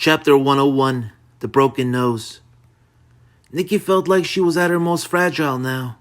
Chapter 101, The Broken Nose. Nikki felt like she was at her most fragile now,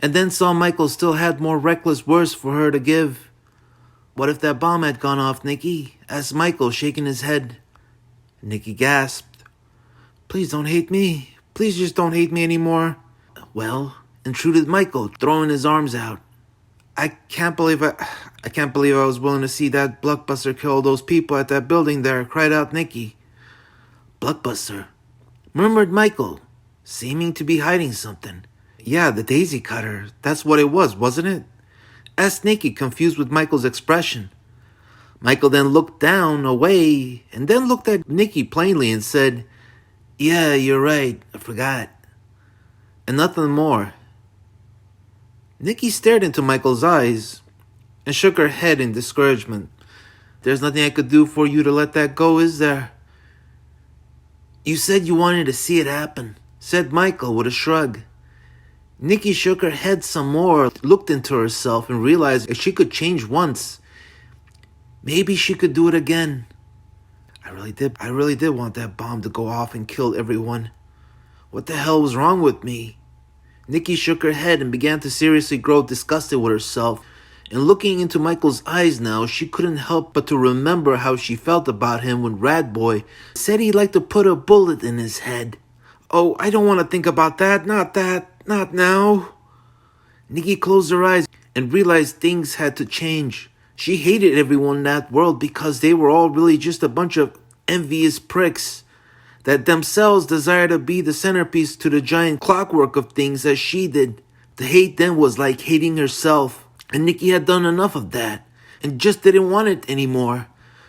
and then saw Michael still had more reckless words for her to give. What if that bomb had gone off, Nikki? Asked Michael, shaking his head. Nikki gasped. Please don't hate me. Please just don't hate me anymore. Well, intruded Michael, throwing his arms out. I can't believe I was willing to see that Blockbuster kill all those people at that building there, cried out Nikki. Blockbuster, murmured Michael, seeming to be hiding something. Yeah, the daisy cutter. That's what it was, wasn't it? Asked Nikki, confused with Michael's expression. Michael then looked down, away, and then looked at Nikki plainly and said, Yeah, you're right. I forgot. And nothing more. Nikki stared into Michael's eyes and shook her head in discouragement. There's nothing I could do for you to let that go, is there? You said you wanted to see it happen, said Michael with a shrug. Nikki shook her head some more, looked into herself, and realized if she could change once, maybe she could do it again. I really did want that bomb to go off and kill everyone. What the hell was wrong with me? Nikki shook her head and began to seriously grow disgusted with herself. And looking into Michael's eyes now, she couldn't help but to remember how she felt about him when Madboy said he'd like to put a bullet in his head. Oh, I don't want to think about that. Not now. Nikki closed her eyes and realized things had to change. She hated everyone in that world because they were all really just a bunch of envious pricks that themselves desired to be the centerpiece to the giant clockwork of things as she did. To hate them was like hating herself. And Nikki had done enough of that and just didn't want it anymore.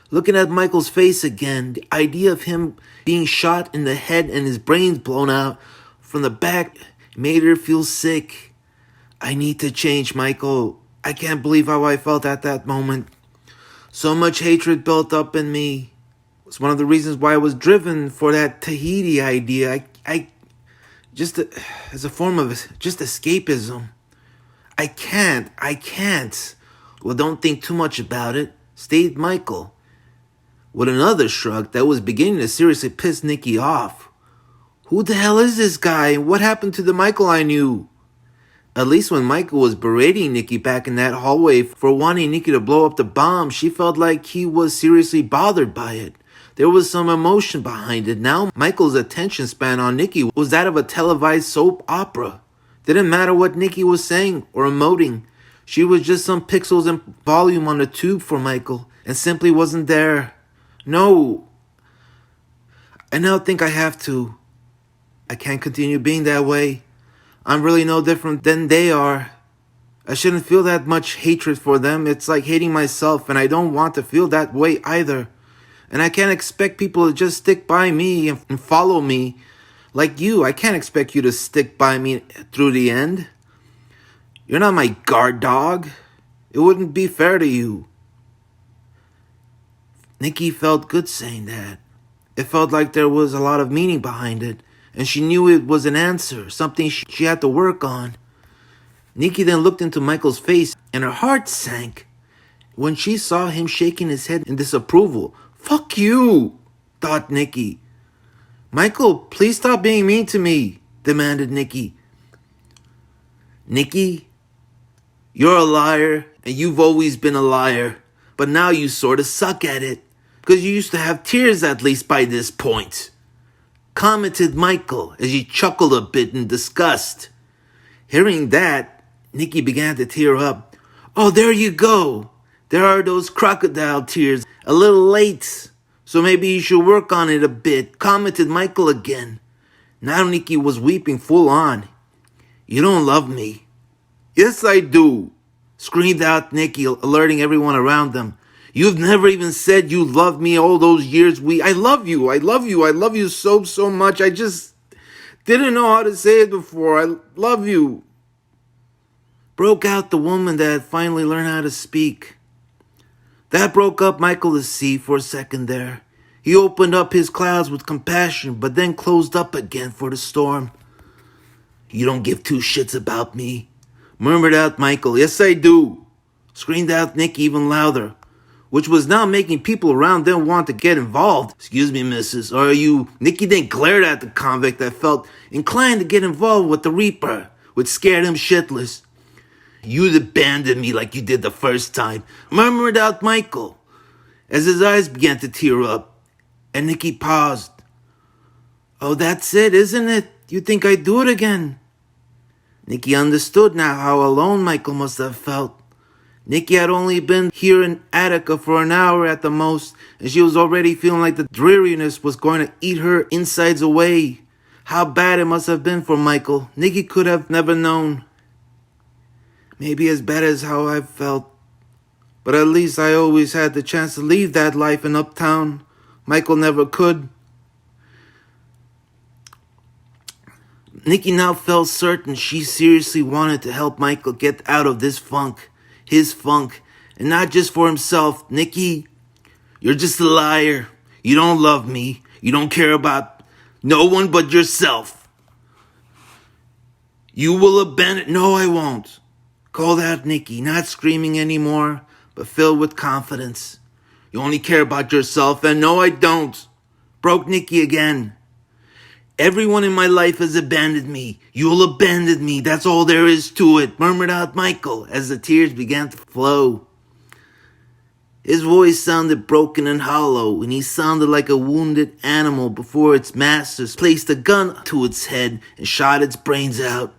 Looking at Michael's face again, the idea of him being shot in the head and his brains blown out from the back made her feel sick. I need to change, Michael. I can't believe how I felt at that moment. So much hatred built up in me. It's one of the reasons why I was driven for that Tahiti idea. As a form of just escapism. I can't. Well, don't think too much about it, stated Michael, with another shrug that was beginning to seriously piss Nikki off. Who the hell is this guy, and what happened to the Michael I knew? At least when Michael was berating Nikki back in that hallway for wanting Nikki to blow up the bomb, she felt like he was seriously bothered by it. There was some emotion behind it. Now Michael's attention span on Nikki was that of a televised soap opera. Didn't matter what Nikki was saying or emoting. She was just some pixels in volume on the tube for Michael and simply wasn't there. No. I now think I have to. I can't continue being that way. I'm really no different than they are. I shouldn't feel that much hatred for them. It's like hating myself, and I don't want to feel that way either. And I can't expect people to just stick by me and follow me. Like you, I can't expect you to stick by me through the end. You're not my guard dog. It wouldn't be fair to you. Nikki felt good saying that. It felt like there was a lot of meaning behind it, and she knew it was an answer, something she had to work on. Nikki then looked into Michael's face, and her heart sank when she saw him shaking his head in disapproval. Fuck you, thought Nikki. Michael, please stop being mean to me, demanded Nikki. Nikki, you're a liar, and you've always been a liar, but now you sort of suck at it, because you used to have tears at least by this point, commented Michael as he chuckled a bit in disgust. Hearing that, Nikki began to tear up. Oh, there you go. There are those crocodile tears. A little late. So maybe you should work on it a bit, commented Michael again. Now Nikki was weeping full on. You don't love me. Yes, I do, screamed out Nikki, alerting everyone around them. You've never even said you loved me all those years. I love you so much. I just didn't know how to say it before. I love you. Broke out the woman that had finally learned how to speak. That broke up Michael to see for a second there. He opened up his clouds with compassion, but then closed up again for the storm. You don't give two shits about me, murmured out Michael. Yes, I do, screamed out Nikki even louder. which was now making people around them want to get involved. Excuse me, missus, or are you... Nicky then glared at the convict that felt inclined to get involved with the Reaper, which scared him shitless. You'd abandoned me like you did the first time, murmured out Michael, as his eyes began to tear up, and Nicky paused. Oh, that's it, isn't it? You think I'd do it again? Nicky understood now how alone Michael must have felt. Nicky had only been here in Attica for an hour at the most, and she was already feeling like the dreariness was going to eat her insides away. How bad it must have been for Michael, Nicky could have never known. Maybe as bad as how I felt. But at least I always had the chance to leave that life in Uptown. Michael never could. Nicky now felt certain she seriously wanted to help Michael get out of this funk. His funk. And not just for himself. Nicky, you're just a liar. You don't love me. You don't care about no one but yourself. You will abandon... No, I won't. Called out Nicky, not screaming anymore, but filled with confidence. You only care about yourself, and no, I don't. Broke Nicky again. Everyone in my life has abandoned me. You'll abandon me, that's all there is to it, murmured out Michael as the tears began to flow. His voice sounded broken and hollow, and he sounded like a wounded animal before its masters placed a gun to its head and shot its brains out.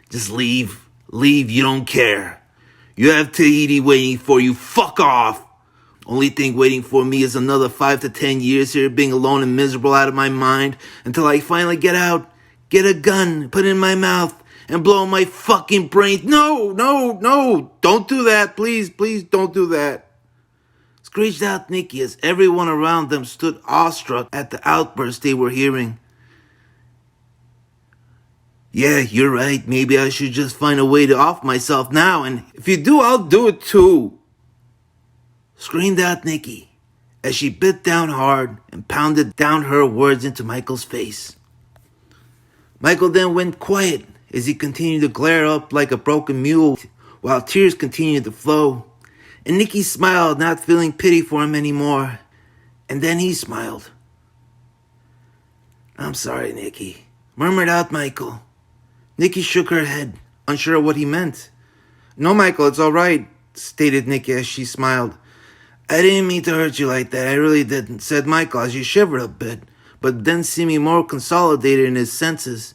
Just leave. Leave, you don't care. You have Tahiti waiting for you. Fuck off. Only thing waiting for me is another 5 to 10 years here being alone and miserable out of my mind until I finally get out, get a gun, put it in my mouth, and blow my fucking brains. No, don't do that. Please don't do that. Screeched out Nicky as everyone around them stood awestruck at the outburst they were hearing. Yeah, you're right. Maybe I should just find a way to off myself now, and if you do, I'll do it too. Screamed out Nicky as she bit down hard and pounded down her words into Michael's face. Michael then went quiet as he continued to glare up like a broken mule while tears continued to flow. And Nicky smiled, not feeling pity for him anymore. And then he smiled. I'm sorry, Nicky, murmured out Michael. Nicky shook her head, unsure of what he meant. No, Michael, it's all right, stated Nicky as she smiled. I didn't mean to hurt you like that, I really didn't, said Michael as he shivered a bit, but then seeming more consolidated in his senses.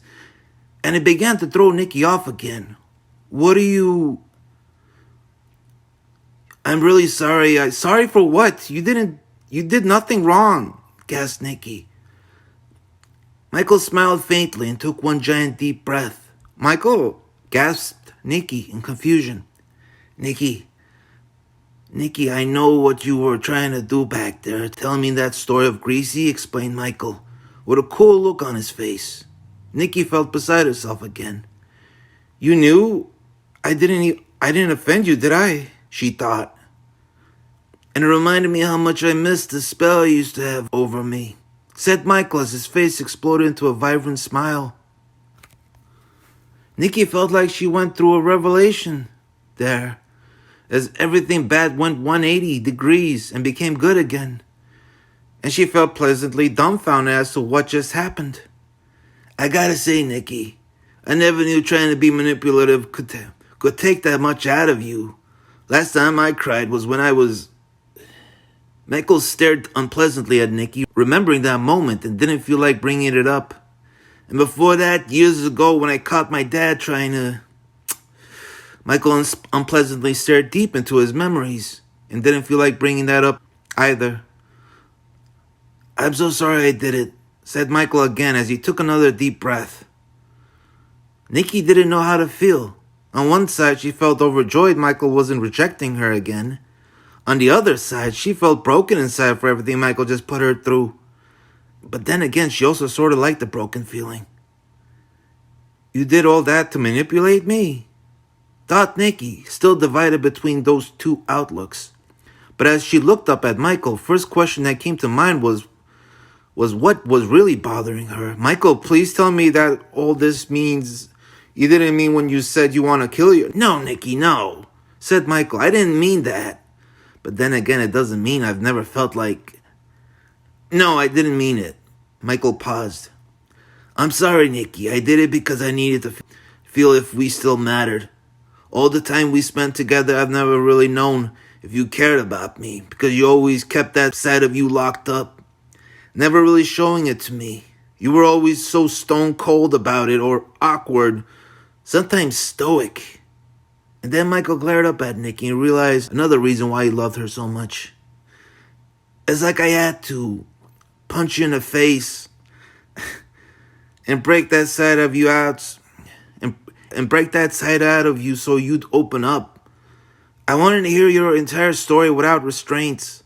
And it began to throw Nicky off again. What are you... I'm really sorry. Sorry for what? You did nothing wrong, gasped Nicky. Michael smiled faintly and took one giant deep breath. Michael, gasped Nicky in confusion. Nicky, I know what you were trying to do back there, telling me that story of Greasy, explained Michael, with a cool look on his face. Nicky felt beside herself again. You knew? I didn't offend you, did I? She thought. And it reminded me how much I missed the spell you used to have over me, said Michael as his face exploded into a vibrant smile. Nicky felt like she went through a revelation there, as everything bad went 180 degrees and became good again. And she felt pleasantly dumbfounded as to what just happened. I gotta say, Nicky, I never knew trying to be manipulative could take that much out of you. Last time I cried was when I was... Michael stared unpleasantly at Nicky, remembering that moment, and didn't feel like bringing it up. And before that, years ago when I caught my dad trying to... Michael unpleasantly stared deep into his memories and didn't feel like bringing that up either. I'm so sorry I did it, said Michael again as he took another deep breath. Nicky didn't know how to feel. On one side, she felt overjoyed Michael wasn't rejecting her again. On the other side, she felt broken inside for everything Michael just put her through. But then again, she also sort of liked the broken feeling. You did all that to manipulate me? Thought Nicky, still divided between those two outlooks. But as she looked up at Michael, first question that came to mind was what was really bothering her. Michael, please tell me that all this means you didn't mean when you said you want to kill you. No, Nicky, no, said Michael. I didn't mean that. But then again, it doesn't mean I've never felt like... No, I didn't mean it. Michael paused. I'm sorry, Nikki. I did it because I needed to feel if we still mattered. All the time we spent together, I've never really known if you cared about me, because you always kept that side of you locked up, never really showing it to me. You were always so stone cold about it, or awkward, sometimes stoic. And then Michael glared up at Nikki and realized another reason why he loved her so much. It's like I had to punch you in the face and break that side of you out, and break that side out of you so you'd open up. I wanted to hear your entire story without restraints.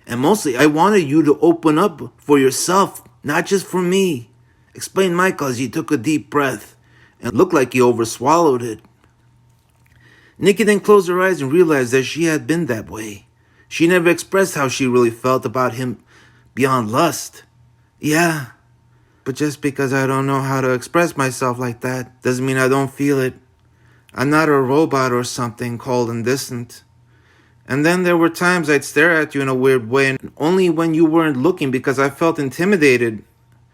And mostly, I wanted you to open up for yourself, not just for me, explained Michael as he took a deep breath and looked like he overswallowed it. Nikki then closed her eyes and realized that she had been that way. She never expressed how she really felt about him beyond lust. Yeah, but just because I don't know how to express myself like that doesn't mean I don't feel it. I'm not a robot or something cold and distant. And then there were times I'd stare at you in a weird way, and only when you weren't looking because I felt intimidated.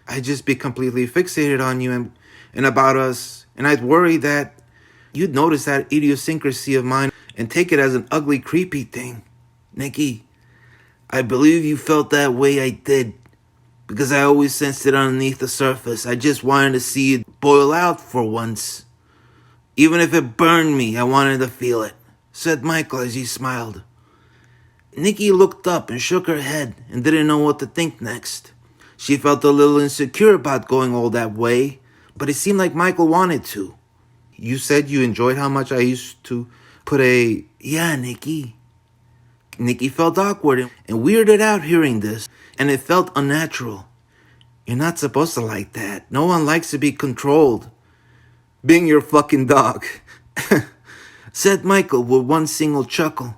I'd just be completely fixated on you and about us, and I'd worry that you'd notice that idiosyncrasy of mine and take it as an ugly, creepy thing. Nikki, I believe you felt that way. I did. Because I always sensed it underneath the surface. I just wanted to see it boil out for once. Even if it burned me, I wanted to feel it, said Michael as he smiled. Nikki looked up and shook her head and didn't know what to think next. She felt a little insecure about going all that way, but it seemed like Michael wanted to. You said you enjoyed how much I used to put a... Yeah, Nikki. Nikki felt awkward and weirded out hearing this, and it felt unnatural. You're not supposed to like that. No one likes to be controlled. Being your fucking dog, said Michael with one single chuckle.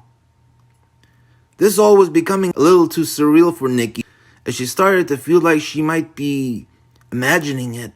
This all was becoming a little too surreal for Nikki, as she started to feel like she might be imagining it.